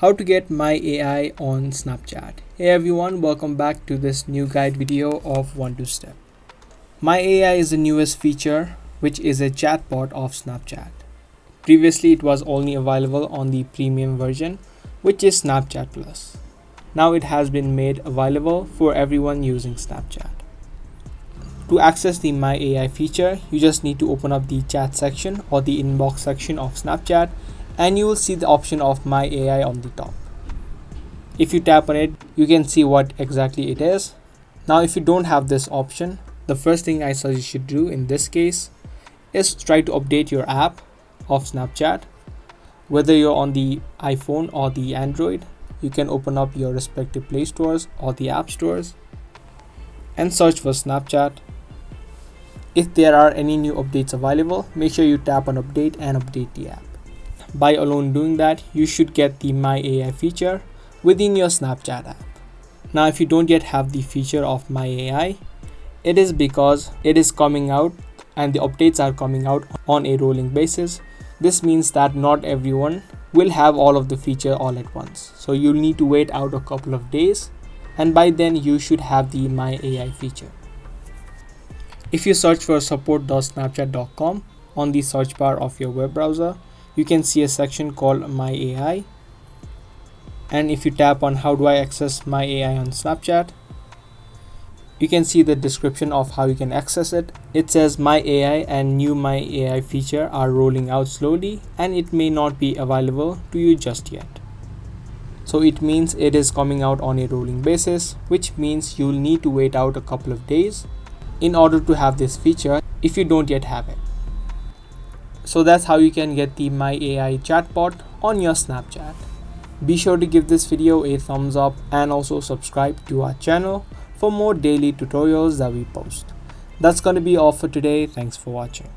How to get My AI on Snapchat. Hey everyone, welcome back to this new guide video of 1-2-Step. My AI is the newest feature, which is a chatbot of Snapchat. Previously, it was only available on the premium version, which is Snapchat Plus. Now it has been made available for everyone using Snapchat. To access the My AI feature, you just need to open up the chat section or the inbox section of Snapchat, and you will see the option of My AI on the top. If you tap on it, you can see what exactly it is. Now, if you don't have this option, the first thing I suggest you should do in this case is try to update your app of Snapchat. Whether you're on the iPhone or the Android, you can open up your respective Play Stores or the App Stores and search for Snapchat. If there are any new updates available, make sure you tap on update and update the app. By alone doing that, you should get the My AI feature within your Snapchat app. Now, if you don't yet have the feature of My AI, it is because it is coming out and the updates are coming out on a rolling basis. This means that not everyone will have all of the feature all at once. So you'll need to wait out a couple of days, and by then you should have the My AI feature. If you search for support.snapchat.com on the search bar of your web browser, you can see a section called My AI. And if you tap on how do I access My AI on Snapchat, you can see the description of how you can access it. It says My AI and new My AI feature are rolling out slowly and it may not be available to you just yet. So it means it is coming out on a rolling basis, which means you'll need to wait out a couple of days in order to have this feature if you don't yet have it. So that's how you can get the My AI chatbot on your Snapchat. Be sure to give this video a thumbs up and also subscribe to our channel for more daily tutorials that we post. That's going to be all for today. Thanks for watching.